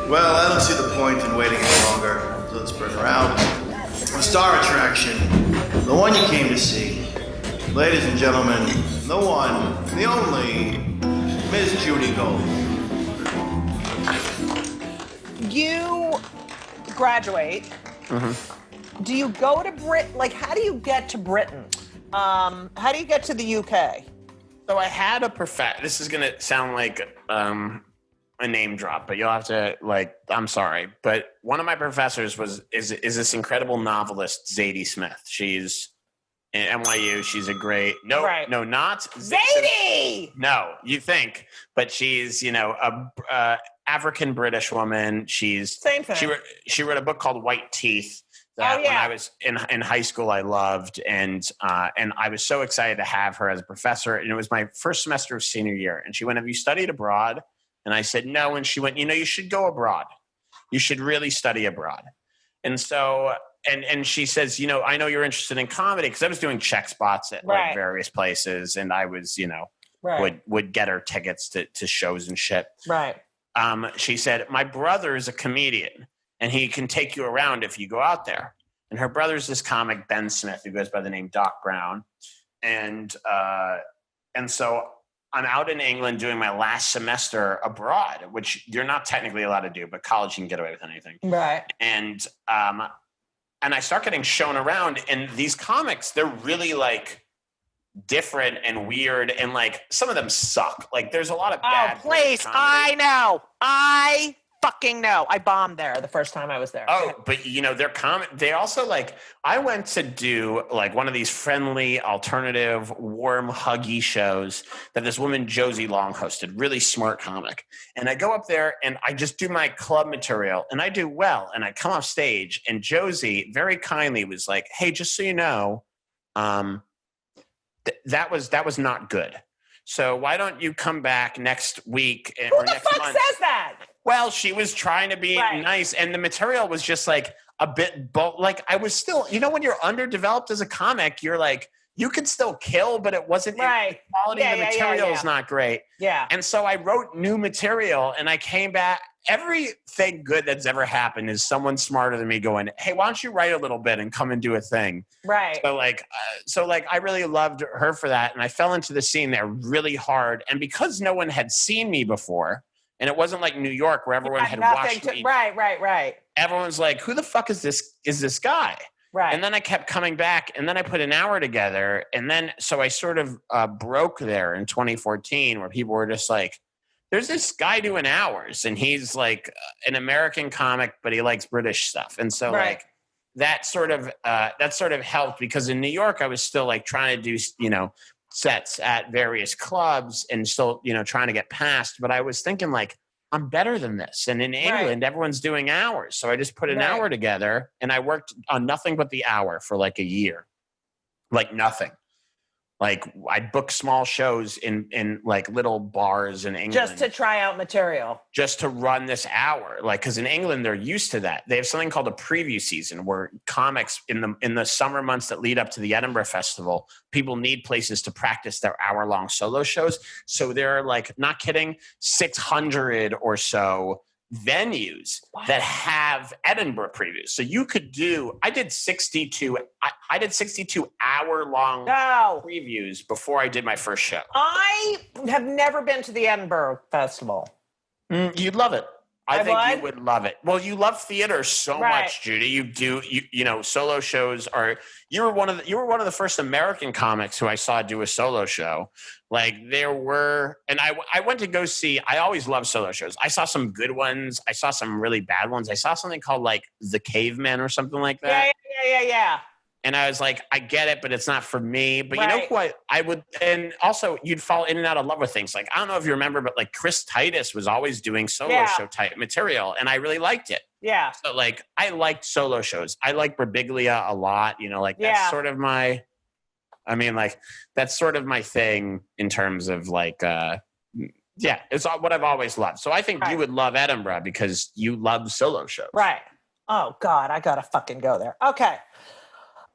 Well, I don't see the point in waiting any longer, so let's bring her out. The star attraction, the one you came to see. Ladies and gentlemen, the one, the only, Miss Judy Gold. You graduate. Mm-hmm. Do you go to Britain? Like, how do you get to Britain? How do you get to the UK? So I had a professor. This is gonna sound like a name drop, but you'll have to I'm sorry, but one of my professors is this incredible novelist, Zadie Smith. She's in NYU. She's a great not Zadie. No, you think, but she's a African British woman. She's same thing. She wrote a book called White Teeth. That when I was in high school, I loved, and I was so excited to have her as a professor. And it was my first semester of senior year. And she went, "Have you studied abroad?" And I said, "No." And she went, "You should go abroad. You should really study abroad." And so, and she says, "I know you're interested in comedy," because I was doing check spots at various places, and I was, would get her tickets to shows and shit. Right. She said, "My brother is a comedian, and he can take you around if you go out there." And her brother's this comic, Ben Smith, who goes by the name Doc Brown. And so I'm out in England doing my last semester abroad, which you're not technically allowed to do, but college you can get away with anything. Right. And I start getting shown around, and these comics, they're really different and weird, and some of them suck. There's a lot of bad. Oh, please! I know. I fucking know. I bombed there the first time I was there. Oh, but they're they also I went to do one of these friendly, alternative, warm, huggy shows that this woman Josie Long hosted, really smart comic. And I go up there and I just do my club material and I do well. And I come off stage and Josie very kindly was like, "Hey, just so you know, that was not good. So why don't you come back next week or next month?" Who the fuck says that? Well, she was trying to be nice, and the material was just a bit I was still, when you're underdeveloped as a comic, you're you could still kill, but it wasn't the quality of the material is not great. Yeah. And so I wrote new material, and I came back. Everything good that's ever happened is someone smarter than me going, "Hey, why don't you write a little bit and come and do a thing?" Right. So I really loved her for that, and I fell into the scene there really hard. And because no one had seen me before, and it wasn't like New York where everyone had watched me. Right. Everyone's like, "Who the fuck is this guy?" Right. And then I kept coming back, and then I put an hour together, and then so I sort of broke there in 2014, where people were just like, "There's this guy doing hours, and he's an American comic, but he likes British stuff." And so that sort of helped, because in New York I was still trying to do sets at various clubs and still, trying to get past. But I was thinking I'm better than this. And in England, everyone's doing hours. So I just put an hour together and I worked on nothing but the hour for a year. Nothing. I'd book small shows in little bars in England. Just to try out material. Just to run this hour. Because in England, they're used to that. They have something called a preview season, where comics in the summer months that lead up to the Edinburgh Festival, people need places to practice their hour-long solo shows. So there are, not kidding, 600 or so venues that have Edinburgh previews. So you could I did 62 hour-long previews before I did my first show. I have never been to the Edinburgh Festival. You'd love it. I think you would love it. Well, you love theater so much, Judy. You do. Solo shows are. You were one of the first American comics who I saw do a solo show. There were, and I went to go see. I always love solo shows. I saw some good ones. I saw some really bad ones. I saw something called The Cavemen or something like that. Yeah. And I was like, I get it, but it's not for me. But you know who I would, and also you'd fall in and out of love with things. I don't know if you remember, but Chris Titus was always doing solo show type material, and I really liked it. Yeah. So I liked solo shows. I like Birbiglia a lot. That's sort of my, that's sort of my thing in terms of it's what I've always loved. So I think you would love Edinburgh because you love solo shows. Right. Oh God, I gotta fucking go there. Okay.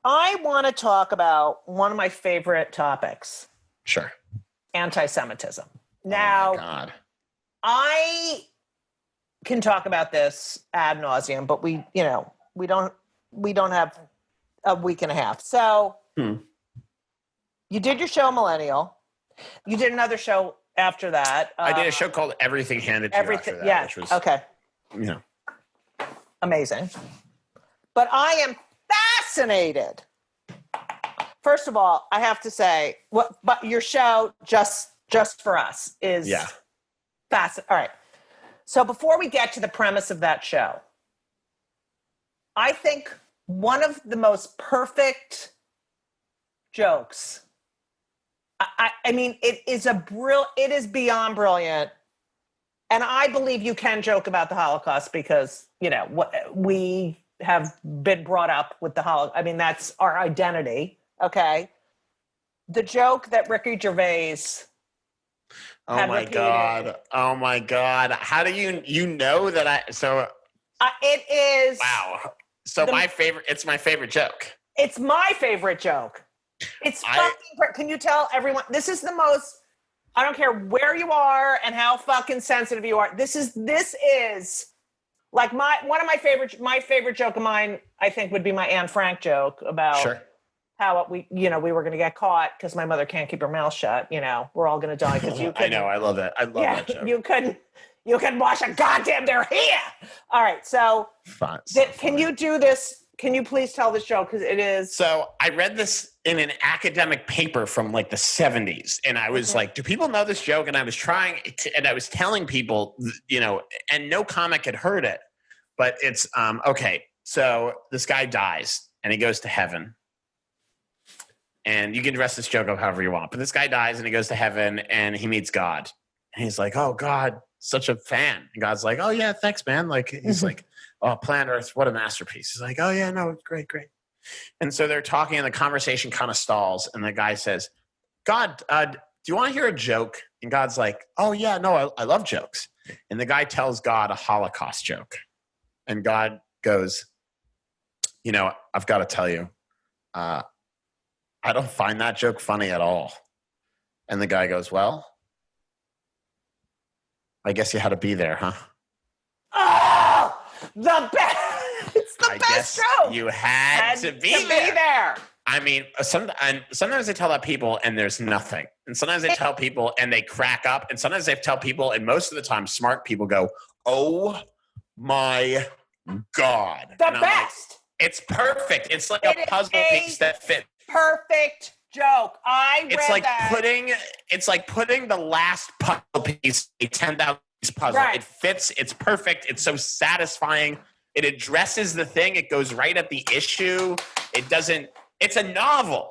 I want to talk about one of my favorite topics. Sure. anti-Semitism. Oh Now, my God. I can talk about this ad nauseum, but we don't have a week and a half. So you did your show Millennial. You did another show after that. I did a show called Everything Handed to You after that, which was okay. Amazing. But I am fascinated. First of all, I have to say, but your show just for us is fascinating. All right. So before we get to the premise of that show, I think one of the most perfect jokes. I mean, it is beyond brilliant. And I believe you can joke about the Holocaust because, we have been brought up with the Holocaust. I mean, that's our identity. Okay. The joke that Ricky Gervais Oh my God. Oh my God. How do you know that it is. Wow. So it's my favorite joke. It's my favorite joke. It's fucking great. Can you tell everyone, this is the most, I don't care where you are and how fucking sensitive you are. This is like one of my favorite joke of mine, I think would be my Anne Frank joke about how we were going to get caught because my mother can't keep her mouth shut. We're all going to die because you couldn't. I know. I love that. I love that joke. You couldn't wash a goddamn, they're here. All right. So can you do this? Can you please tell this joke? Because it is. So I read this in an academic paper from like the 70s. And I was like, do people know this joke? And I was and I was telling people, and no comic had heard it. But it's, okay. So this guy dies and he goes to heaven. And you can dress this joke up however you want. But this guy dies and he goes to heaven and he meets God. And he's like, oh, God, such a fan. And God's like, oh, yeah, thanks, man. Like, he's like, oh, Planet Earth, what a masterpiece. He's like, oh, yeah, no, great. And so they're talking and the conversation kind of stalls. And the guy says, God, do you want to hear a joke? And God's like, oh, yeah, no, I love jokes. And the guy tells God a Holocaust joke. And God goes, I've got to tell you, I don't find that joke funny at all. And the guy goes, well, I guess you had to be there, huh? Oh, the best. It's the best joke. You had to be there. I mean, sometimes I tell that people and there's nothing. And sometimes I tell people and they crack up. And sometimes I tell people, and most of the time smart people go, oh my God. The best. Like, it's perfect. It's like a puzzle piece that fits. Perfect joke. It's like putting the last puzzle piece, a 10,000 piece puzzle. Right. It fits. It's perfect. It's so satisfying. It addresses the thing. It goes right at the issue. It's a novel.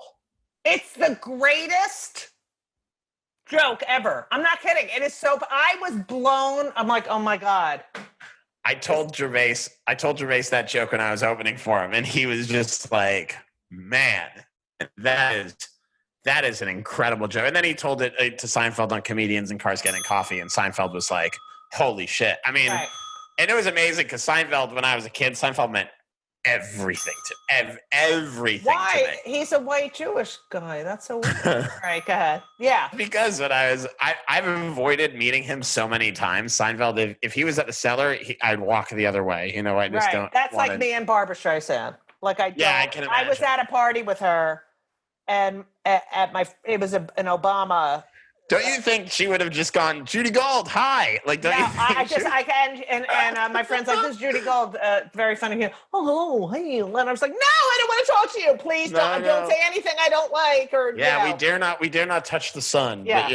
It's the greatest joke ever. I'm not kidding. It is I was blown. I'm like, oh my God. I told Gervais that joke when I was opening for him. And he was just like, man, that is an incredible joke. And then he told it to Seinfeld on Comedians in Cars Getting Coffee. And Seinfeld was like, holy shit. I mean, and it was amazing because Seinfeld, when I was a kid, Seinfeld meant everything to everything. Why? To me. He's a white Jewish guy. That's so weird. All right, go ahead. Yeah. Because when I've avoided meeting him so many times. Seinfeld, if he was at the cellar, I'd walk the other way. I just don't. That's like me and Barbara Streisand. Like I can imagine. I was at a party with her, and it was an Obama. Don't you think she would have just gone, Judy Gold, hi? Like, don't you think I can, and my friend's like, this is Judy Gold, very funny. Oh, hello, hey. And I was like, no, I don't want to talk to you. Please don't say anything I don't like. Or we dare not touch the sun. Yeah.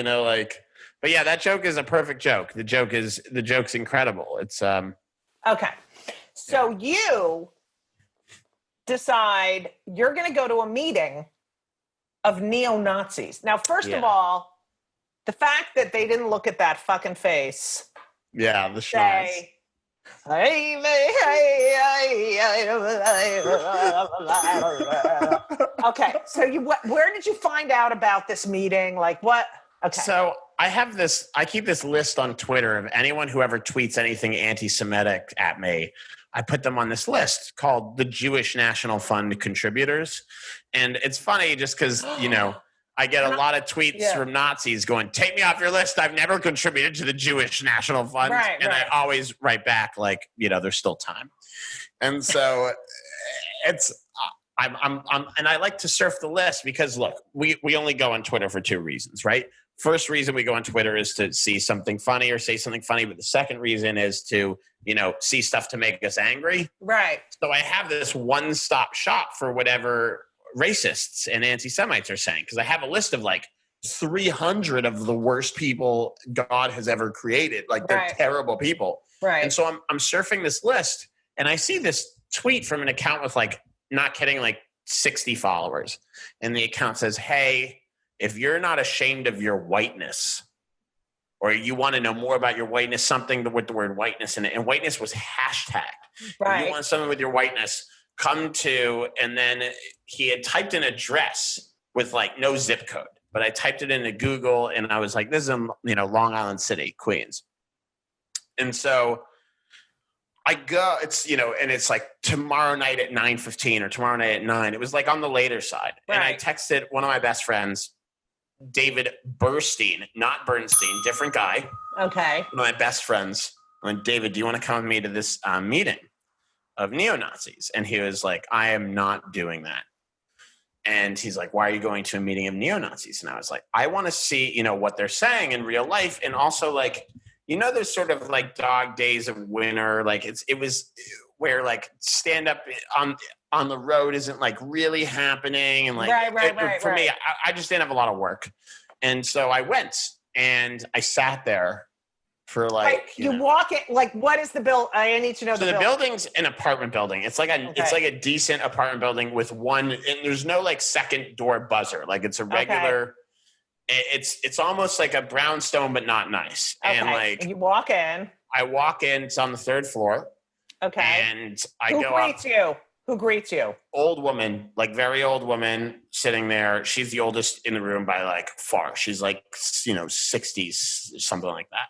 But yeah, that joke is a perfect joke. The joke's incredible. It's okay. So you decide you're going to go to a meeting of neo-Nazis. Now, first of all, the fact that they didn't look at that fucking face. Yeah, the shrines. Okay, so where did you find out about this meeting? Like what? Okay. So I keep this list on Twitter of anyone who ever tweets anything anti-Semitic at me. I put them on this list called the Jewish National Fund contributors. And it's funny just because, I get a lot of tweets from Nazis going, take me off your list. I've never contributed to the Jewish National Fund. And I always write back like, there's still time. And so I'm and I like to surf the list because look, we only go on Twitter for two reasons, right? First reason we go on Twitter is to see something funny or say something funny. But the second reason is to, see stuff to make us angry. Right. So I have this one-stop shop for whatever racists and anti-Semites are saying. Because I have a list of like 300 of the worst people God has ever created. Like they're terrible people. Right. And so I'm surfing this list and I see this tweet from an account with like, not kidding, like 60 followers. And the account says, hey, if you're not ashamed of your whiteness or you want to know more about your whiteness, something with the word whiteness in it, and whiteness was hashtagged. Right. If you want something with your whiteness, come to, and then he had typed an address with like no zip code, but I typed it into Google and I was like, this is in, Long Island City, Queens. And so I go, it's, and it's like tomorrow night at 9:15 or tomorrow night at 9. It was like on the later side. Right. And I texted one of my best friends, David Burstein, not Bernstein, different guy. Okay. One of my best friends. I went, David, do you want to come with me to this meeting of neo-Nazis? And he was like, I am not doing that. And he's like, why are you going to a meeting of neo-Nazis? And I was like, I want to see, what they're saying in real life. And also like, there's sort of like dog days of winter. Like it was where like stand up on the road isn't like really happening. And like, for me, I just didn't have a lot of work. And so I went and I sat there for like, walk it. Like, what is the bill? I need to know. So the building's an apartment building. It's like it's like a decent apartment building with one, and there's no like second door buzzer. Like it's a regular, it's almost like a brownstone, but not nice. Okay. And like, and you walk in. I walk in, it's on the third floor. Okay. And I go up. Who greets you? Old woman, like very old woman sitting there. She's the oldest in the room by like far. She's like, 60s, something like that.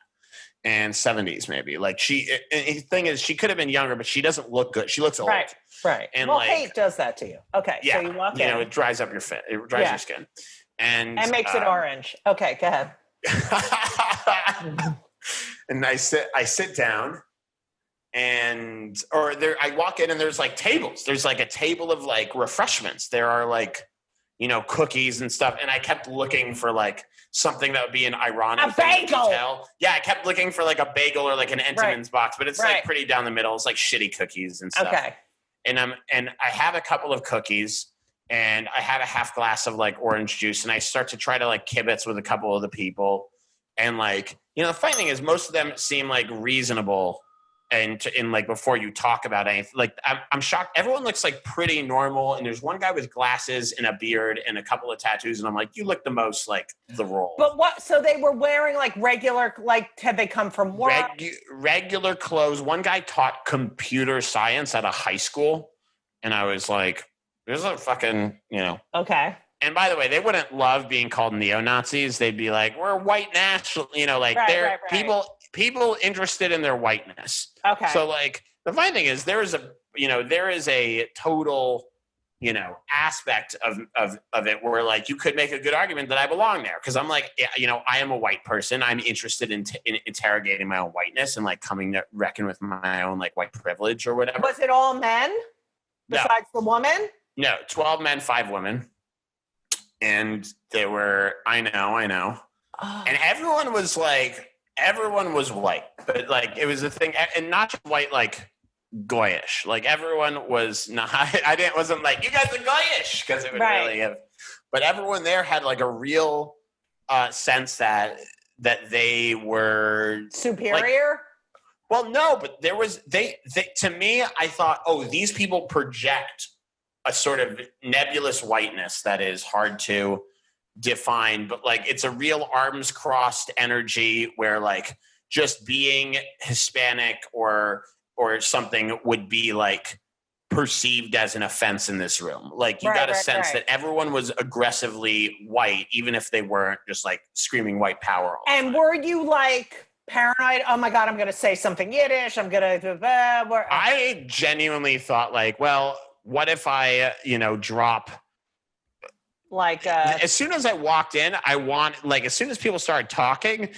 And 70s maybe. Like the thing is, she could have been younger, but she doesn't look good. She looks old. Right. And well, hate does that to you. Okay. Yeah. So you walk in. It dries up your it dries your skin. And makes it orange. Okay, go ahead. And I sit down. I walk in and there's like tables. There's like a table of like refreshments. There are like, cookies and stuff. And I kept looking for like something that would be an ironic bagel. Detail. Yeah, I kept looking for like a bagel or like an Entenmann's box, but it's like pretty down the middle. It's like shitty cookies and stuff. Okay. And I have a couple of cookies and I have a half glass of like orange juice and I start to try to like kibitz with a couple of the people. And like, the funny thing is most of them seem like reasonable. And like before you talk about anything, like I'm shocked. Everyone looks like pretty normal. And there's one guy with glasses and a beard and a couple of tattoos. And I'm like, you look the most like the role. But what? So they were wearing like regular, like had they come from work? Regular clothes. One guy taught computer science at a high school. And I was like, there's a fucking, Okay. And by the way, they wouldn't love being called neo-Nazis. They'd be like, we're white national, they're people interested in their whiteness. Okay. So like the funny thing is there is a total, aspect of it where like you could make a good argument that I belong there. Cause I'm like, I am a white person. I'm interested in interrogating my own whiteness and like coming to reckon with my own like white privilege or whatever. Was it all men besides the woman? No, 12 men, 5 women. And they were, I know. Oh. And everyone was white, but like, it was a thing, and not just white, like goyish, like everyone was not, wasn't like, you guys are goyish, because it would really have, but everyone there had like a real sense that they were superior. Like, well, no, but there was, they to me, I thought, oh, these people project a sort of nebulous whiteness that is hard to define, but like it's a real arms crossed energy where like just being Hispanic or something would be like perceived as an offense in this room. Like you got a sense that everyone was aggressively white, even if they weren't just like screaming white power. And were you like paranoid? Oh my God, I'm going to say something Yiddish. I'm going to, I genuinely thought like, well, what if I, drop Like as soon as I walked in, as soon as people started talking,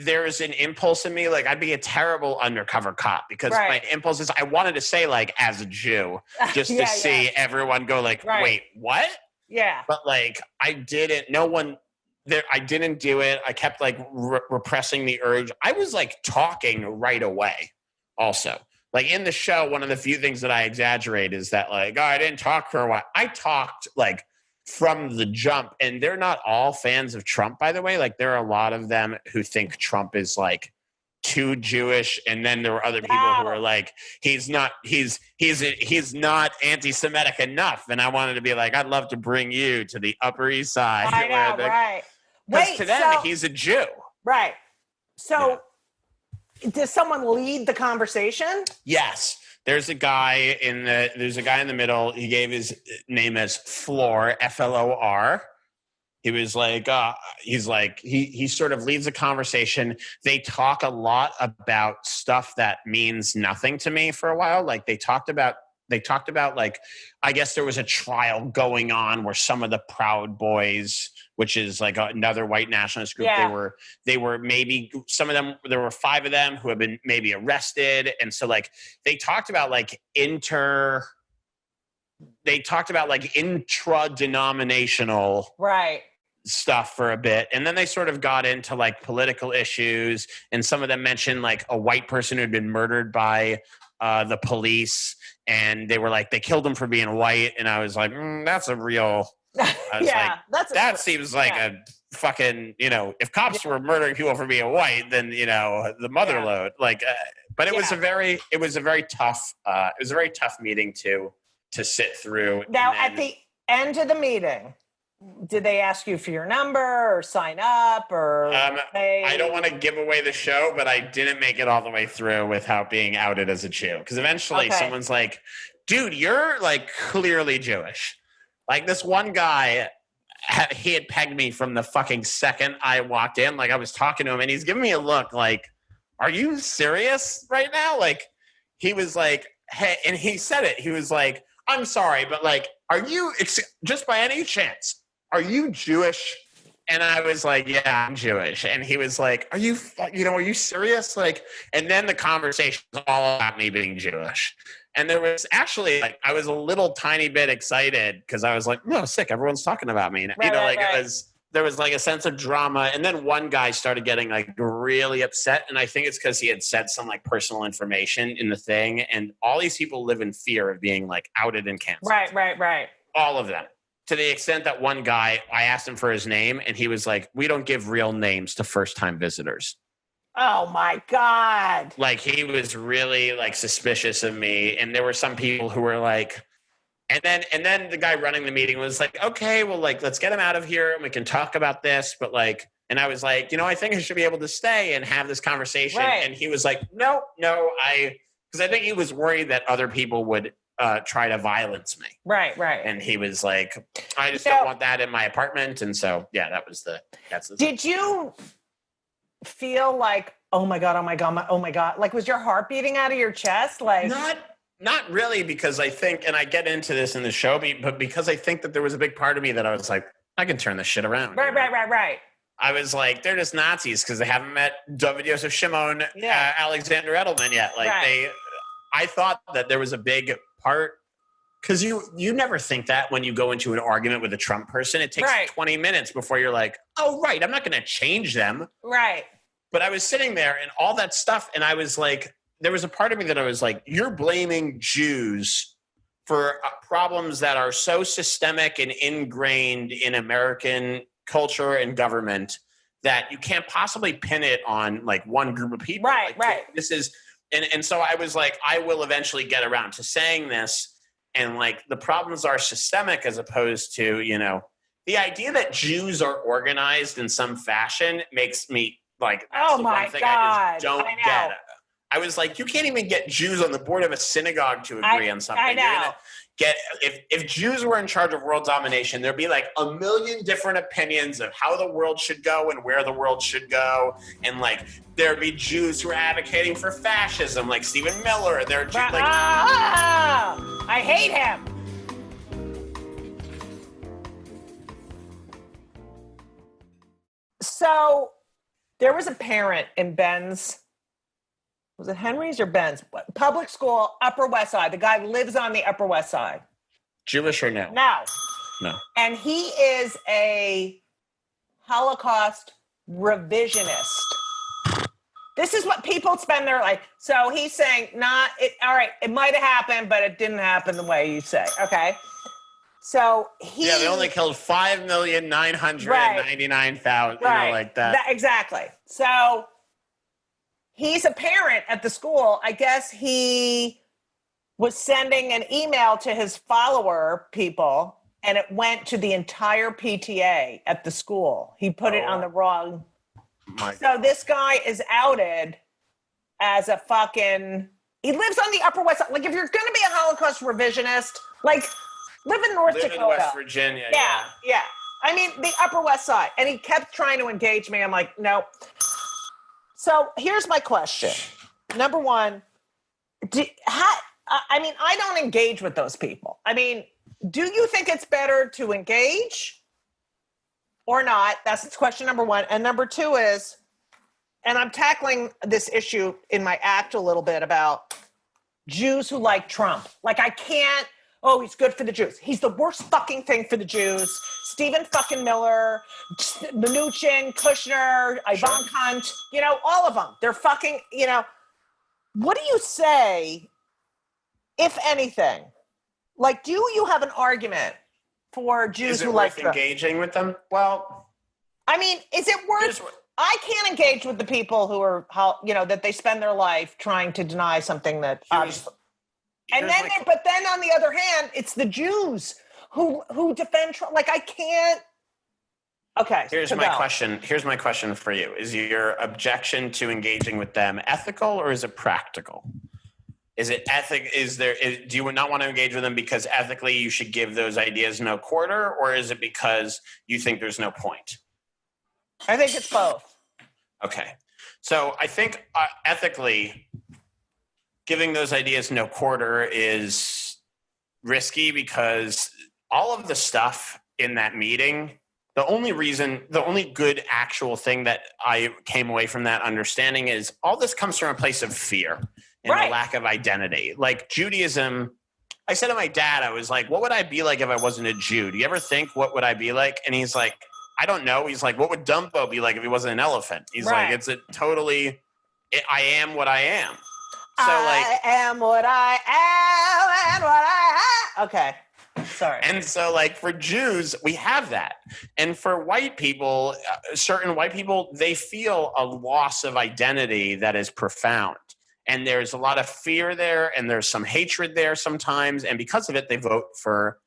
there's an impulse in me, like I'd be a terrible undercover cop because my impulse is I wanted to say like as a Jew, just to see everyone go like, wait, what? Yeah. But like I didn't. No one there. I didn't do it. I kept like repressing the urge. I was like talking right away. Also, like in the show, one of the few things that I exaggerate is that like, oh, I didn't talk for a while. I talked like from the jump, and they're not all fans of Trump, by the way. Like there are a lot of them who think Trump is like too Jewish, and then there were other people who are like, he's not anti-Semitic enough. And I wanted to be like, I'd love to bring you to the Upper East Side. I know, right? Because to them, he's a Jew, right? So, does someone lead the conversation? Yes. There's a guy in the middle. He gave his name as Floor, Flor. He was like, he sort of leads the conversation. They talk a lot about stuff that means nothing to me for a while. Like they talked about like, I guess there was a trial going on where some of the Proud Boys, which is like another white nationalist group, they were maybe, some of them, there were 5 of them who have been maybe arrested. And so like they talked about like intra-denominational stuff for a bit. And then they sort of got into like political issues, and some of them mentioned like a white person who had been murdered by the police, and they were like, they killed him for being white. And I was like, that's a real... that seems like a fucking, if cops were murdering people for being white, then the mother load. Like, but it was a very tough meeting to sit through. Now, at the end of the meeting, did they ask you for your number or sign up or? I don't want to give away the show, but I didn't make it all the way through without being outed as a Jew, because eventually someone's like, "Dude, you're like clearly Jewish." Like this one guy, he had pegged me from the fucking second I walked in. Like I was talking to him, and he's giving me a look like, "Are you serious right now?" Like he was like, "Hey," and he said it. He was like, "I'm sorry, but like, are you just by any chance, are you Jewish?" And I was like, "Yeah, I'm Jewish." And he was like, "Are you serious?" Like, and then the conversation was all about me being Jewish. And there was actually like, I was a little tiny bit excited because I was like, "No, sick. Everyone's talking about me." And, there was like a sense of drama. And then one guy started getting like really upset. And I think it's because he had said some like personal information in the thing. And all these people live in fear of being like outed and canceled. Right. All of them. To the extent that one guy, I asked him for his name, and he was like, "We don't give real names to first-time visitors." Oh my God. Like he was really like suspicious of me. And there were some people who were like, and then the guy running the meeting was like, "Okay, well, like, let's get him out of here and we can talk about this." But like, and I was like, I think I should be able to stay and have this conversation. Right. And he was like, no, because I think he was worried that other people would try to violence me. Right. And he was like, "I just don't want that in my apartment." And so, that's the Did you feel like, oh my God, like was your heart beating out of your chest? Like not really, because I think, and I get into this in the show, but because I think that there was a big part of me that I was like, I can turn this shit around. Right. I was like, they're just Nazis because they haven't met David Yosef Shimon, Alexander Edelman yet. Like I thought that there was a big part, because you never think that when you go into an argument with a Trump person. It takes 20 minutes before you're like, oh, right, I'm not going to change them. Right. But I was sitting there and all that stuff, and I was like, there was a part of me that I was like, you're blaming Jews for problems that are so systemic and ingrained in American culture and government that you can't possibly pin it on like one group of people. Right. This is, and so I was like, I will eventually get around to saying this. And like the problems are systemic as opposed to, the idea that Jews are organized in some fashion makes me like, that's the one thing I just don't get. I was like, you can't even get Jews on the board of a synagogue to agree on something. I know. You're gonna get, if Jews were in charge of world domination, there'd be like a million different opinions of how the world should go and where the world should go. And like, there'd be Jews who are advocating for fascism, like Stephen Miller. There are Jews like, I hate him. So there was a parent in Ben's, was it Henry's or Ben's? Public school, Upper West Side. The guy lives on the Upper West Side. Jewish or no? No. And he is a Holocaust revisionist. This is what people spend their life. So he's saying, all right, it might have happened, but it didn't happen the way you say. Okay. So they only killed 5,999,000, like that. Exactly. So he's a parent at the school. I guess he was sending an email to his follower people, and it went to the entire PTA at the school. He put it on the wrong. So this guy is outed as a fucking, he lives on the Upper West Side. Like, if you're going to be a Holocaust revisionist, like, live in North Dakota. In West Virginia. Yeah. I mean, the Upper West Side. And he kept trying to engage me. I'm like, no. So here's my question. Number one, I don't engage with those people. I mean, do you think it's better to engage or not? That's question number one. And number two is, and I'm tackling this issue in my act a little bit about Jews who like Trump. Like, I can't, he's good for the Jews. He's the worst fucking thing for the Jews. Stephen fucking Miller, Mnuchin, Kushner, Ivan Hunt, all of them. They're fucking, what do you say, if anything? Like, do you have an argument for Jews who like Trump? Engaging with them? Well, I mean, is it worth? I can't engage with the people who are, that they spend their life trying to deny something that. But then on the other hand, it's the Jews who defend Trump. Like, I can't. Okay. Here's my question. Here's my question for you: is your objection to engaging with them ethical or is it practical? Is it do you not want to engage with them because ethically you should give those ideas no quarter, or is it because you think there's no point? I think it's both. Okay. So I think ethically giving those ideas no quarter is risky because all of the stuff in that meeting, the only good actual thing that I came away from that understanding is all this comes from a place of fear. And a lack of identity. Like Judaism, I said to my dad, I was like, what would I be like if I wasn't a Jew? Do you ever think, what would I be like? And he's like, I don't know. He's like, what would Dumbo be like if he wasn't an elephant? He's like, I am what I am. So I am what I am and what I am. Okay. Sorry. And so for Jews, we have that. And for white people, certain white people, they feel a loss of identity that is profound. And there's a lot of fear there, and there's some hatred there sometimes. And because of it, they vote for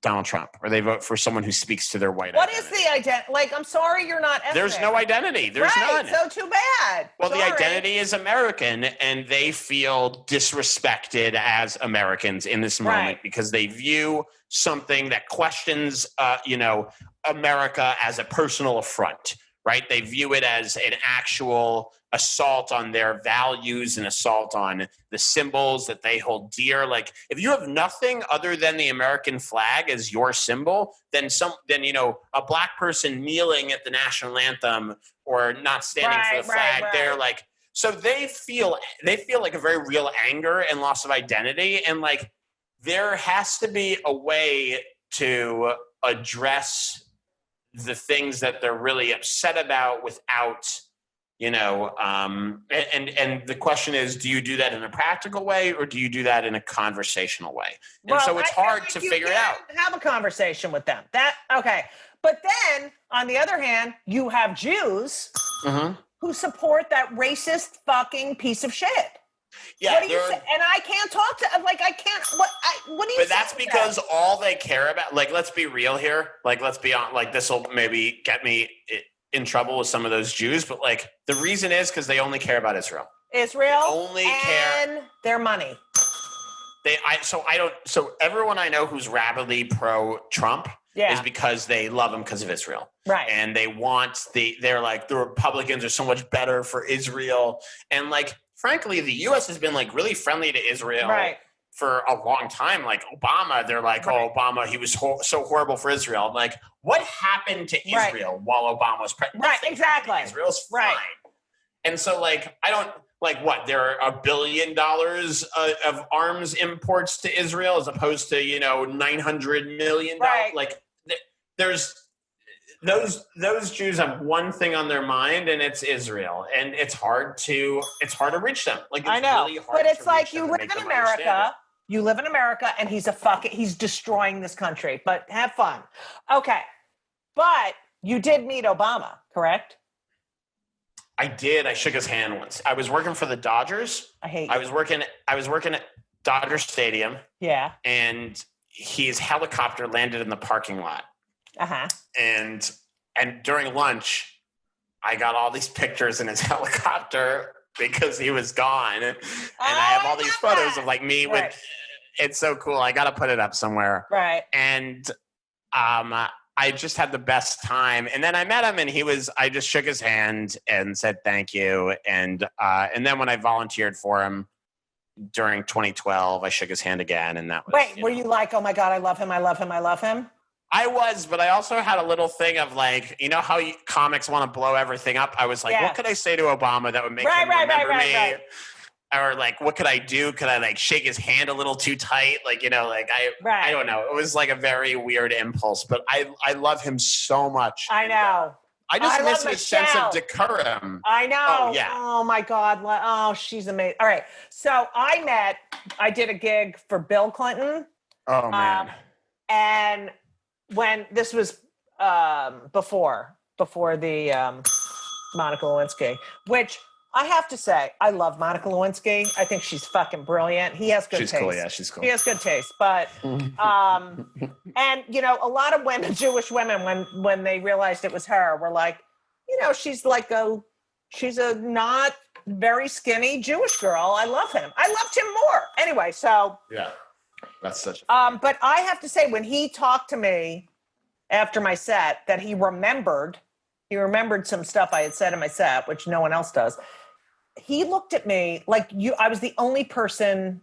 Donald Trump, or they vote for someone who speaks to their white identity. What is the identity? Like, I'm sorry you're not ethnic. There's no identity. There's none. So too bad. Well, the identity is American, and they feel disrespected as Americans in this moment because they view something that questions, America as a personal affront, right? They view it as an actual assault on their values and assault on the symbols that they hold dear. Like, if you have nothing other than the American flag as your symbol, then a black person kneeling at the national anthem or not standing for the flag, they're like, so they feel like a very real anger and loss of identity. And like, there has to be a way to address the things that they're really upset about without, and the question is, do you do that in a practical way or do you do that in a conversational way? And so it's hard to figure it out. Have a conversation with them. Okay. But then on the other hand, you have Jews who support that racist fucking piece of shit. Yeah, what do you say? And I can't talk to I can't. What do you? But that's because all they care about. Like, let's be real here. Like, let's be on. Like, this will maybe get me in trouble with some of those Jews. But like, the reason is because they only care about Israel. They only care their money. So everyone I know who's rabidly pro-Trump is because they love him because of Israel. Right. And they want they're like, the Republicans are so much better for Israel. And like, frankly, the U.S. has been like really friendly to Israel for a long time, like Obama, they're like, oh, Obama, he was so horrible for Israel. I'm like, what happened to Israel while Obama was president? Right, exactly. Israel's fine. Right. And so, like, I don't, like, what, there are $1 billion of arms imports to Israel as opposed to, $900 million. Right. Like, there's, those Jews have one thing on their mind, and it's Israel, and it's hard to reach them. Like, it's I know, really hard, but it's like you live in America. You live in America, and he's destroying this country. But have fun, okay? But you did meet Obama, correct? I did. I shook his hand once. I was working for the Dodgers. I hate you. I was working at Dodger Stadium. Yeah. And his helicopter landed in the parking lot. Uh-huh. And during lunch, I got all these pictures in his helicopter because he was gone. And I have all these photos of like me with, it's so cool. I got to put it up somewhere. Right. And I just had the best time. And then I met him and I just shook his hand and said, thank you. And then when I volunteered for him during 2012, I shook his hand again. And that was, were you like, oh my God, I love him. I love him. I love him. I was, but I also had a little thing of like, how comics want to blow everything up. I was like, what could I say to Obama that would make him remember me? Right. Or like, what could I do? Could I like shake his hand a little too tight? Like, I don't know. It was like a very weird impulse, but I love him so much. I know. I just miss his sense of decorum. I know. Oh, yeah. Oh my God. Oh, she's amazing. All right. So I did a gig for Bill Clinton. Oh man. And when this was before the Monica Lewinsky, which I have to say, I love Monica Lewinsky. I think she's fucking brilliant. He has good taste. She's cool, yeah, she's cool. He has good taste. But, and, a lot of women, Jewish women, when they realized it was her, were like, she's a not very skinny Jewish girl. I love him. I loved him more. Anyway, so. Yeah, that's such but I have to say, when he talked to me after my set, that he remembered some stuff I had said in my set, which no one else does. He looked at me like I was the only person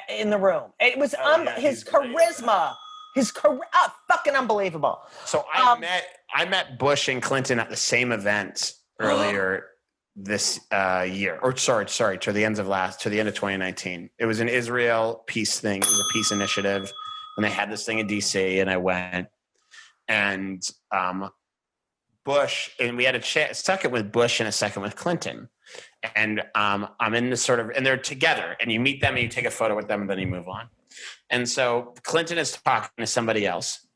in the room. It was his charisma, fucking unbelievable. So I met Bush and Clinton at the same event earlier this year, or sorry, to the end of 2019. It was an Israel peace thing. It was a peace initiative, and they had this thing in DC, and I went, and Bush, and we had a second with Bush and a second with Clinton. And I'm in this sort of, and they're together, and you meet them and you take a photo with them and then you move on. And so Clinton is talking to somebody else.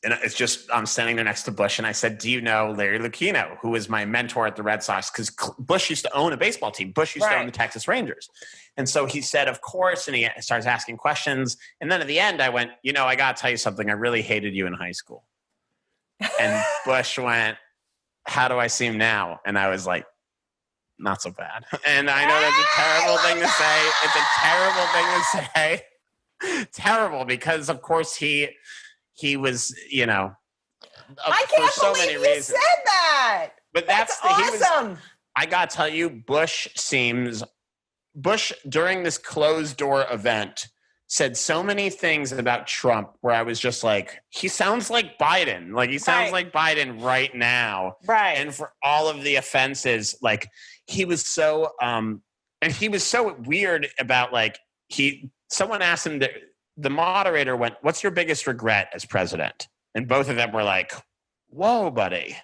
And it's just, I'm standing there next to Bush. And I said, do you know Larry Lucchino, who was my mentor at the Red Sox? Because Bush used to own a baseball team. Bush used to own the Texas Rangers. And so he said, of course. And he starts asking questions. And then at the end, I went, I got to tell you something. I really hated you in high school. And Bush went, how do I seem now? And I was like, not so bad. And I know that's a terrible thing to say. It's a terrible thing to say. Terrible, because of course he was, I can't for so believe many you reasons. said that. But that's awesome. I got to tell you, Bush during this closed door event said so many things about Trump where I was just like, he sounds like Biden. Like, he sounds like Biden right now. Right. And for all of the offenses, like, he was so, and he was so weird about, like, someone asked him, the moderator went, what's your biggest regret as president? And both of them were like, whoa, buddy.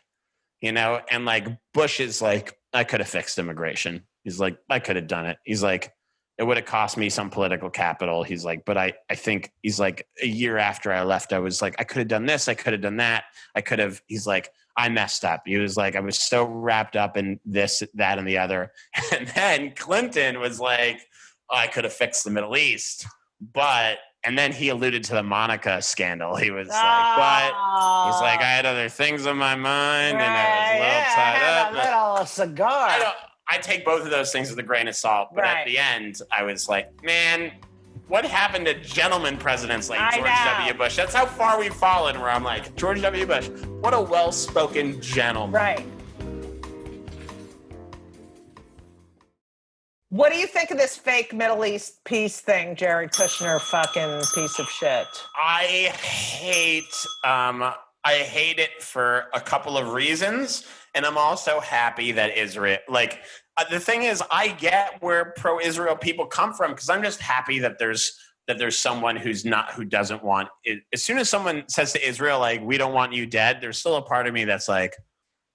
And like, Bush is like, I could have fixed immigration. He's like, I could have done it. He's like, it would have cost me some political capital. He's like, but I think, he's like, a year after I left, I was like, I could have done this. I could have done that. He's like, I messed up. He was like, I was so wrapped up in this, that, and the other. And then Clinton was like, I could have fixed the Middle East. And then he alluded to the Monica scandal. He was like, he's like, I had other things on my mind, and I was a little tied up. A little cigar. I take both of those things with a grain of salt, but at the end, I was like, man, what happened to gentleman presidents like George W. Bush? That's how far we've fallen, where I'm like, George W. Bush, what a well-spoken gentleman. Right. What do you think of this fake Middle East peace thing, Jared Kushner fucking piece of shit? I hate it for a couple of reasons, and I'm also happy that Israel, like, the thing is, I get where pro-Israel people come from because I'm just happy that there's someone who doesn't want it. As soon as someone says to Israel, like, we don't want you dead, there's still a part of me that's like,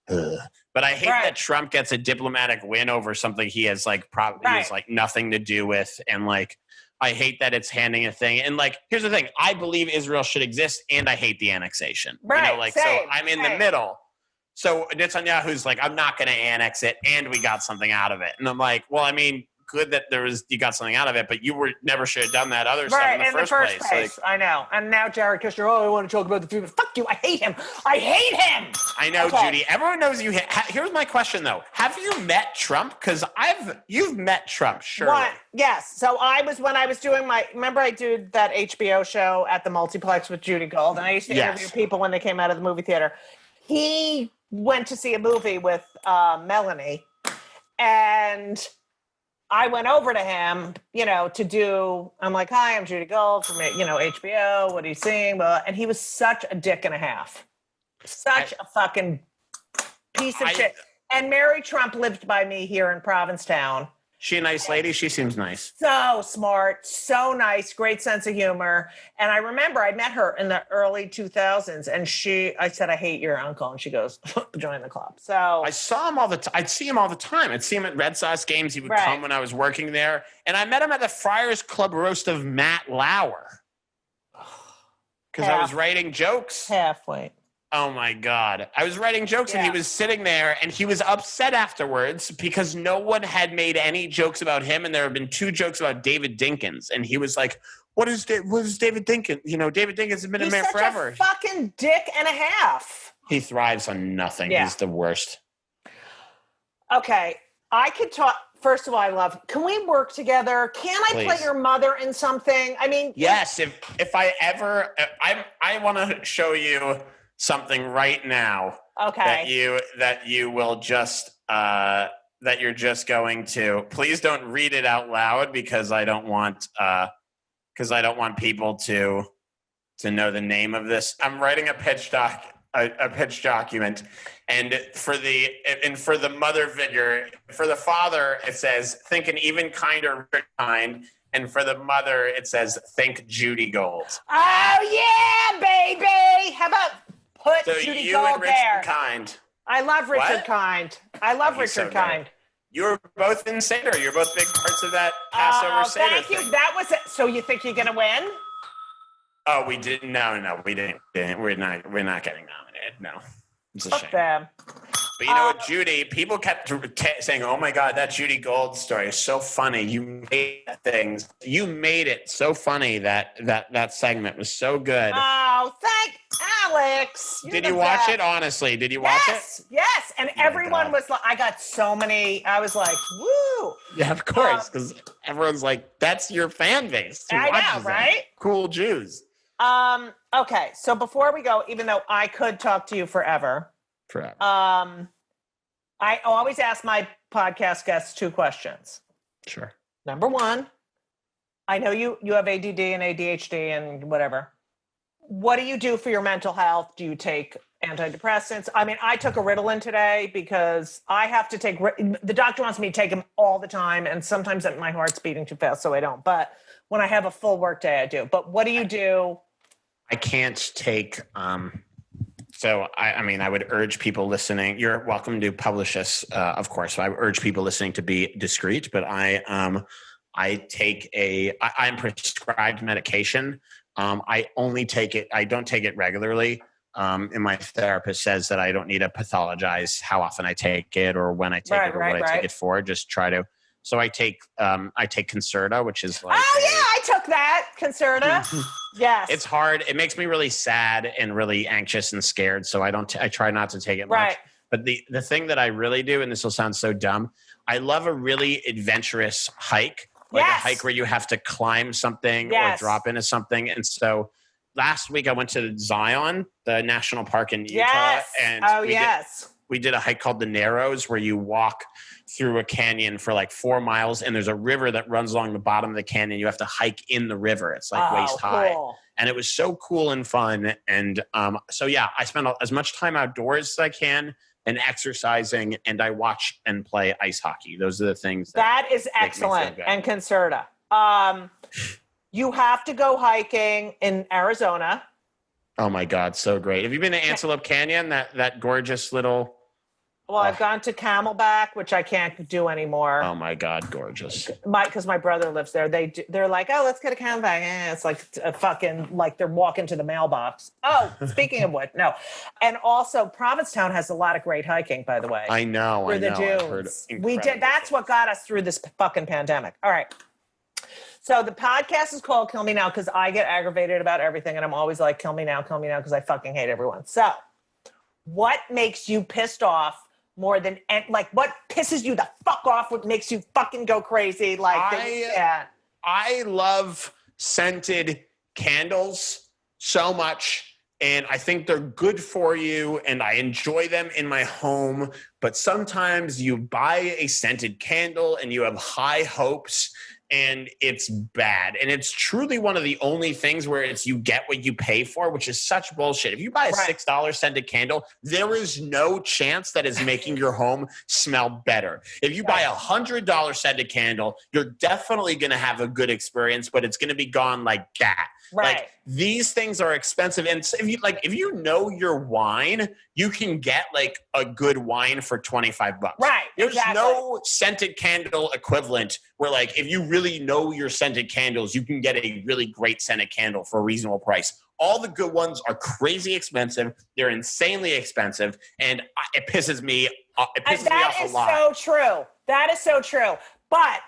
ugh. But I hate that Trump gets a diplomatic win over something he has like probably has like nothing to do with, and like I hate that it's handing a thing. And like, here's the thing: I believe Israel should exist, and I hate the annexation. Right. You know, like so I'm in the middle. So Netanyahu's like, I'm not going to annex it, and we got something out of it. And I'm like, well, I mean, good that you got something out of it, but you never should have done that other stuff in the first place. Like, I know. And now Jared Kushner, I want to talk about the future. Fuck you. I hate him. I know, Judy. Everyone knows you. Here's my question, though. Have you met Trump? Because you've met Trump, surely. What? Yes. So when I was doing remember I did that HBO show at the multiplex with Judy Gold, and I used to interview people when they came out of the movie theater. He went to see a movie with Melanie, and I went over to him, I'm like, hi, I'm Judy Gold from, HBO. What are you seeing? And he was such a dick and a half. Such a fucking piece of shit. And Mary Trump lived by me here in Provincetown. She a nice lady? She seems nice. So smart, so nice, great sense of humor. And I remember I met her in the early 2000s, and I said, I hate your uncle. And she goes, join the club. So I saw him all the time. I'd see him all the time. I'd see him at Red Sox games. He would come when I was working there. And I met him at the Friars Club roast of Matt Lauer. Because I was writing jokes. Halfway. Oh my God. I was writing jokes and he was sitting there and he was upset afterwards because no one had made any jokes about him. And there have been 2 jokes about David Dinkins. And he was like, what is David Dinkins? David Dinkins has been a man forever. He's such a fucking dick and a half. He thrives on nothing. Yeah. He's the worst. Okay. I could talk. First of all, can we work together? Can I play your mother in something? I mean. Yes. If I ever, I want to show you something right now. Okay. That you will just that you're just going to. Please don't read it out loud because I don't want people to know the name of this. I'm writing a pitch document, and for the mother figure, for the father it says think an even kinder kind, and for the mother it says think Judy Gold. Oh yeah, baby! How about put Judy you Gold and Richard there? Kind. I love Richard Kind. I love Richard Kind. You're both in Seder. You're both big parts of that Passover Seder. Thank you. Thing. That was it. So you think you're gonna win? Oh, we didn't. No, we didn't. We're not getting nominated. No, it's a shame. Them. But you know what, Judy? People kept saying, "Oh my God, that Judy Gold story is so funny. You made things. You made it so funny that segment was so good." Oh, thank Alex. Did you watch it? Honestly, did you watch it? Yes. And everyone was like, I got so many. I was like, woo. Yeah, of course, because everyone's like, that's your fan base. I know, right? Cool Jews. Okay, so before we go, even though I could talk to you forever. I always ask my podcast guests 2 questions. Sure. Number 1, I know you have ADD and ADHD and whatever. What do you do for your mental health? Do you take antidepressants? I mean, I took a Ritalin today because I have to take, the doctor wants me to take them all the time. And sometimes my heart's beating too fast, so I don't. But when I have a full work day, I do. But what do you do? I can't take, so I would urge people listening, you're welcome to publish this, of course. So I would urge people listening to be discreet, but I'm prescribed medication. I only take it, I don't take it regularly. And my therapist says that I don't need to pathologize how often I take it or when I take it or what I take it for. Just try to. So I take Concerta, which is like. Oh yeah, I took that Concerta. Yes. It's hard. It makes me really sad and really anxious and scared. So I try not to take it much. But the thing that I really do, and this will sound so dumb, I love a really adventurous hike. Like a hike where you have to climb something or drop into something. And so last week I went to Zion, the national park in Utah. Yes. And we did a hike called the Narrows, where you walk through a canyon for like 4 miles, and there's a river that runs along the bottom of the canyon. You have to hike in the river. It's like waist high. And it was so cool and fun. And so, yeah, I spend as much time outdoors as I can and exercising, and I watch and play ice hockey. Those are the things. That is excellent. And Concerta. You have to go hiking in Arizona. Oh, my God. So great. Have you been to Antelope Canyon, that gorgeous little... Well, I've gone to Camelback, which I can't do anymore. Oh my God, gorgeous! Because my brother lives there. They're like, oh, let's get a Camelback. It's like a fucking like they're walking to the mailbox. Oh, speaking of which, no, and also Provincetown has a lot of great hiking, by the way. I know. The dunes. We did. That's what got us through this fucking pandemic. All right. So the podcast is called "Kill Me Now" because I get aggravated about everything, and I'm always like, "Kill me now, because I fucking hate everyone." So, what makes you pissed off? More than like what pisses you the fuck off? What makes you fucking go crazy? Like I love scented candles so much, and I think they're good for you, and I enjoy them in my home. But sometimes you buy a scented candle and you have high hopes, and it's bad. And it's truly one of the only things where it's you get what you pay for, which is such bullshit. If you buy a $6 scented candle, there is no chance that is making your home smell better. If you buy a $100 scented candle, you're definitely going to have a good experience, but it's going to be gone like that. Right. Like these things are expensive. And if you know your wine, you can get like a good wine for $25. Right. There's no scented candle equivalent where like if you really know your scented candles, you can get a really great scented candle for a reasonable price. All the good ones are crazy expensive. They're insanely expensive. And it pisses me off a lot. That is so true. That is so true. But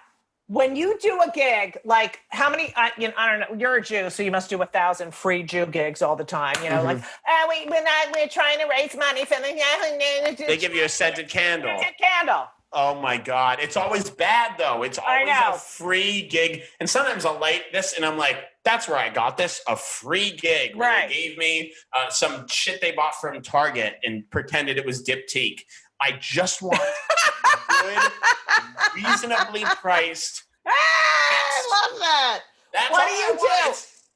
when you do a gig, like how many, I don't know, you're a Jew, so you must do 1,000 free Jew gigs all the time. You know, like, we're trying to raise money for the... They give you a scented candle. Scented candle. Oh my God. It's always bad though. It's always a free gig. And sometimes I'll light this and I'm like, that's where I got this, a free gig. Right. They gave me some shit they bought from Target and pretended it was Diptyque. I just want good, reasonably priced. I love that. That's what do you do?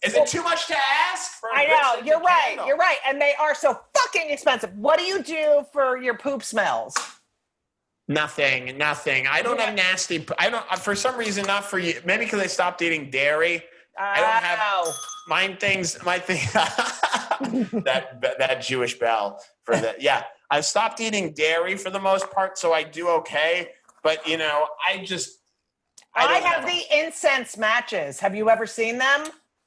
Is it too much to ask? For I know. You're right. You're right. And they are so fucking expensive. What do you do for your poop smells? Nothing. I don't have nasty. I don't, for some reason, not for you. Maybe because I stopped eating dairy. I don't have my thing, that Jewish bell for that. Yeah. I've stopped eating dairy for the most part, so I do okay. But, I have the incense matches. Have you ever seen them?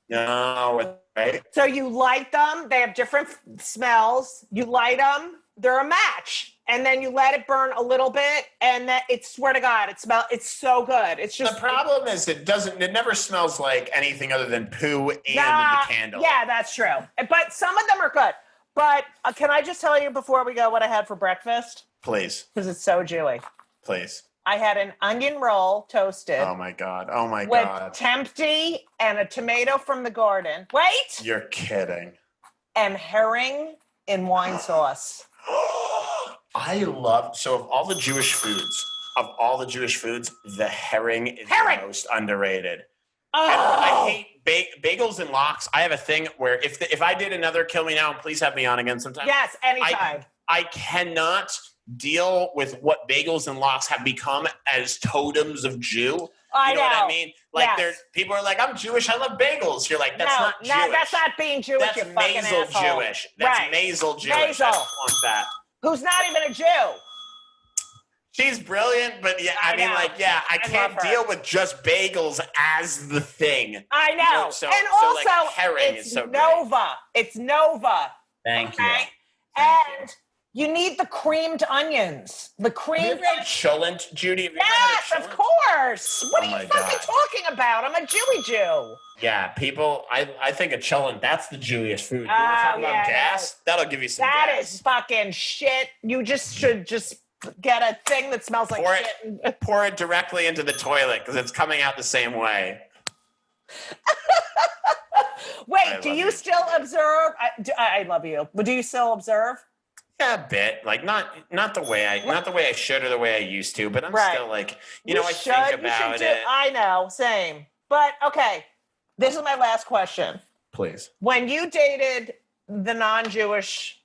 No. Right? So you light them. They have different smells. You light them. They're a match. And then you let it burn a little bit. And swear to God, it's so good. It's just. The problem is it never smells like anything other than poo and the candle. Yeah, that's true. But some of them are good. But can I just tell you before we go what I had for breakfast? Please. Because it's so Jewy. Please. I had an onion roll toasted. Oh, my God. With tempeh and a tomato from the garden. Wait. You're kidding. And herring in wine sauce. So of all the Jewish foods, the herring is the most underrated. Oh. And I hate bagels and lox. I have a thing where if I did another Kill Me Now, please have me on again sometime. Yes, anytime. I cannot deal with what bagels and lox have become as totems of Jew. I know what I mean? Like people are like, I'm Jewish, I love bagels. You're like, that's not Jewish. No, that's not being Jewish, that's you fucking asshole. Jewish. That's nasal Jewish. Nasal. I don't want that. Who's not even a Jew. She's brilliant, but I can't deal with just bagels as the thing. I know. And also, herring it's is so Nova. Great. It's Nova. Thank you. And you need the creamed onions. The cream. Have you ever had cholent, Judy? Yes, of course. What are you fucking talking about? I'm a Jewy Jew. Yeah, people, I think a cholent, that's the Jewish food. You want to talk about gas? That'll give you some gas. That is fucking shit. You should get a thing that smells like shit. Pour it directly into the toilet because it's coming out the same way. Wait, do you still observe? I love you. But do you still observe? Yeah, a bit. Like not the way I should or the way I used to, but I'm Right. still like, You I should, think you should about do, it. I know, same. But okay, this is my last question. Please. When you dated the non-Jewish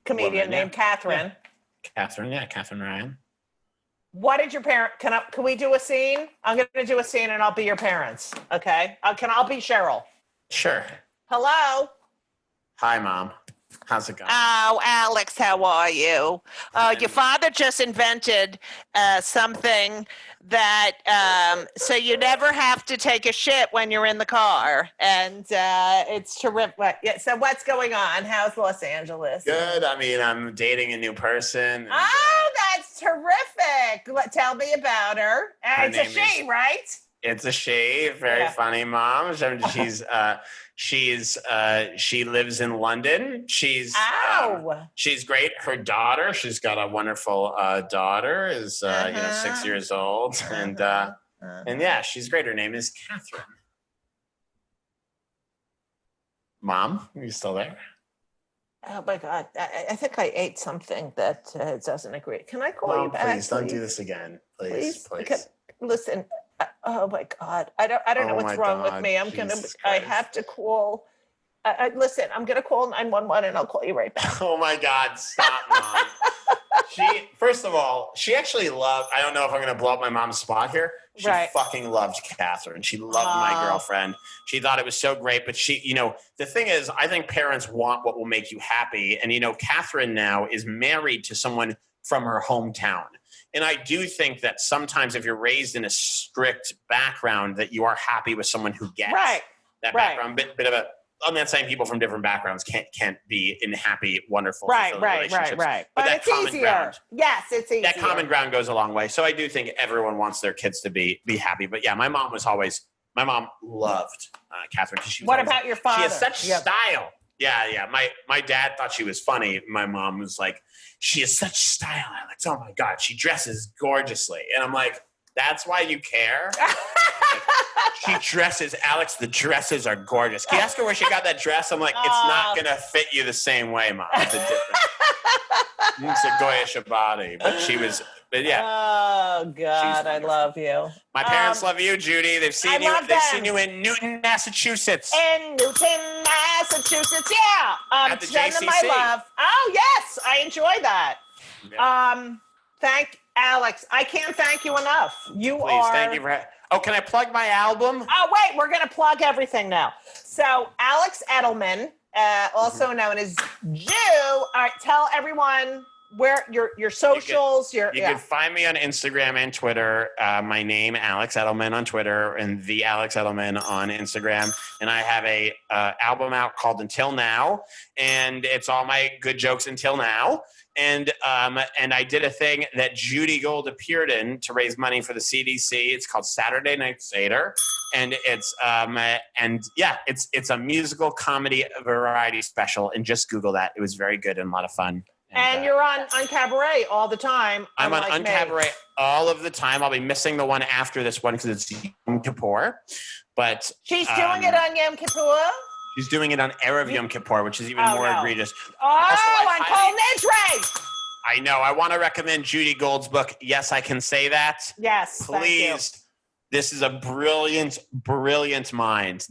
comedian Woman, yeah. named Catherine, Catherine Ryan. what did your parent? Can we do a scene? I'm going to do a scene, and I'll be your parents. Okay? I'll be Cheryl. Sure. Hello. Hi, Mom. How's it going? Oh, Alex, how are you? Your father just invented something that so you never have to take a shit when you're in the car, and it's terrific. Yeah, so what's going on? How's Los Angeles? Good. I mean, I'm dating a new person. And, Oh, that's terrific. Tell me about her. It's a she, right? It's a she. Very funny, Mom. She lives in London. She's great. Her daughter, she's got a wonderful daughter, is 6 years old, and yeah, she's great. Her name is Catherine. Mom, are you still there? Oh my God! I think I ate something that doesn't agree. Can I call you back? Please don't do this again. Please. Listen. Oh my God! I don't know what's wrong with me. I have to call. Listen, I'm gonna call 911 and I'll call you right back. Oh my God! Stop, Mom. First of all, she actually loved. I don't know if I'm gonna blow up my mom's spot here. She fucking loved Catherine. She loved my girlfriend. She thought it was so great. But the thing is, I think parents want what will make you happy. And Catherine now is married to someone from her hometown. And I do think that sometimes if you're raised in a strict background, that you are happy with someone who gets that background. Bit of a. I'm not saying people from different backgrounds can't be in happy, wonderful, relationships. Right. But it's easier. Yes, it's easier. That common ground goes a long way. So I do think everyone wants their kids to be happy. But yeah, my mom loved Catherine because she was. What about your father? She has such style. Yeah. My dad thought she was funny. My mom was like, she has such style, Alex. Oh my God, she dresses gorgeously. And I'm like, that's why you care? She dresses, Alex, the dresses are gorgeous. Can you ask her where she got that dress? I'm like, it's not going to fit you the same way, Mom. It's a different. It's a Goyish body. But yeah. Oh, God, I love you. My parents love you, Judy. They've seen you in Newton, Massachusetts. In Newton, Massachusetts, yeah. At the send them JCC. my love. Oh, yes, I enjoy that. Yeah. Thank Alex. I can't thank you enough. Please, thank you for. Oh, can I plug my album? Oh, wait, we're going to plug everything now. So, Alex Edelman, also known as Jew. All right, tell everyone where your socials. You can find me on Instagram and Twitter. My name, Alex Edelman, on Twitter, and the Alex Edelman on Instagram. And I have a album out called Until Now, and it's all my good jokes until now. And I did a thing that Judy Gold appeared in to raise money for the CDC. It's called Saturday Night Seder, and it's a musical comedy variety special. And just Google that; it was very good and a lot of fun. And you're on Cabaret all the time. I'm on Cabaret all of the time. I'll be missing the one after this one because it's Yom Kippur. But she's doing it on Yom Kippur. She's doing it on Erev Yom Kippur, which is even more egregious. On Kol Nidre! I know. I want to recommend Judy Gold's book, Yes, I Can Say That. Yes, please. This is a brilliant, brilliant mind.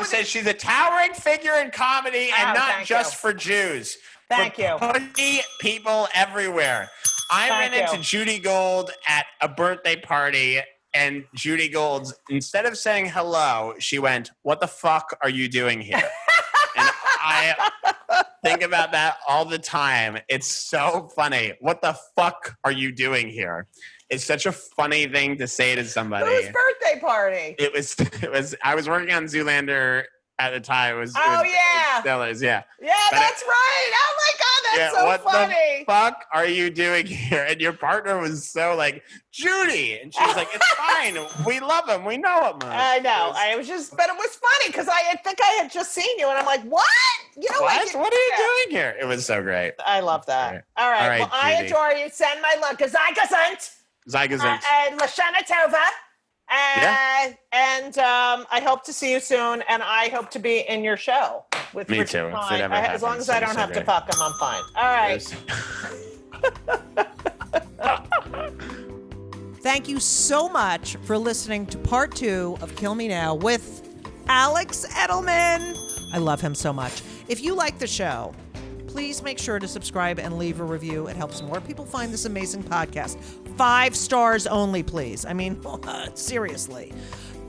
Says she's a towering figure in comedy and not just for Jews. Thank you. Funny people everywhere. I ran into Judy Gold at a birthday party. And Judy Gold's, instead of saying hello, she went, "What the fuck are you doing here?" And I think about that all the time. It's so funny. What the fuck are you doing here? It's such a funny thing to say to somebody. Whose birthday party? It was. I was working on Zoolander at the time. It was Stellar's, yeah. Yeah, that's right. Oh my God, that's so funny. What the fuck are you doing here? And your partner was so like, Judy. And she was like, it's fine. We love him. We know him. I know. But it was funny because I think I had just seen you and I'm like, what? What? What are you doing here? It was so great. I love that. All right. Well, I adore you. Send my love. Gesundheit. Gesundheit. And Lashana Tova. And I hope to see you soon, and I hope to be in your show. with Me Richard too. If it Pine. ever As long happens, as I I don't have to disagree. fuck him, I'm fine. All right. Thank you so much for listening to part 2 of Kill Me Now with Alex Edelman. I love him so much. If you like the show, please make sure to subscribe and leave a review. It helps more people find this amazing podcast. 5 stars only, please. I mean, seriously.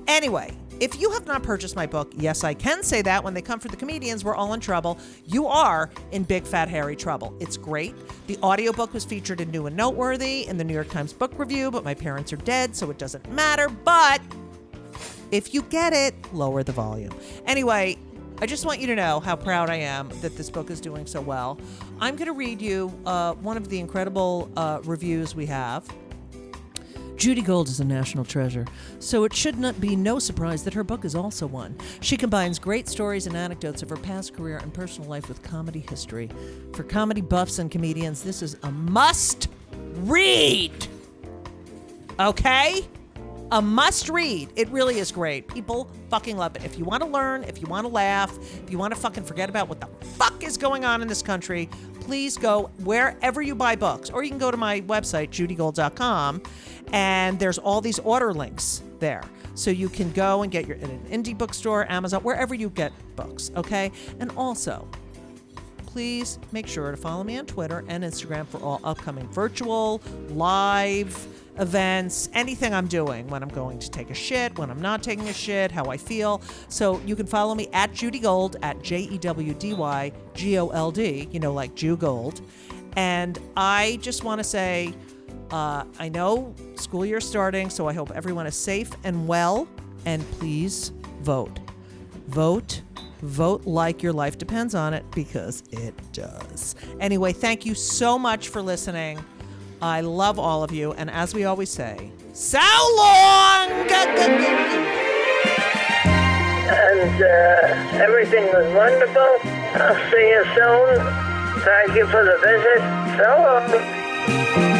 Anyway, if you have not purchased my book, yes, I can say that. When they come for the comedians, we're all in trouble. You are in big, fat, hairy trouble. It's great. The audiobook was featured in New and Noteworthy in the New York Times Book Review, but my parents are dead, so it doesn't matter. But if you get it, lower the volume. Anyway, I just want you to know how proud I am that this book is doing so well. I'm going to read you one of the incredible reviews we have. Judy Gold is a national treasure, so it should not be no surprise that her book is also one. She combines great stories and anecdotes of her past career and personal life with comedy history. For comedy buffs and comedians, this is a must read. Okay? A must read. It really is great. People fucking love it. If you want to learn, if you want to laugh, if you want to fucking forget about what the fuck is going on in this country, please go wherever you buy books. Or you can go to my website, judygold.com, and there's all these order links there. So you can go and get your in an indie bookstore, Amazon, wherever you get books, okay? And also, please make sure to follow me on Twitter and Instagram for all upcoming virtual, live events, anything I'm doing, when I'm going to take a shit, when I'm not taking a shit, how I feel. So you can follow me at Judy Gold, at JEWDYGOLD, like Jew Gold. And I just want to say, I know school year's starting, so I hope everyone is safe and well. And please vote. Vote like your life depends on it, because it does. Anyway, thank you so much for listening. I love all of you. And as we always say, so long! And everything was wonderful. I'll see you soon. Thank you for the visit. So long.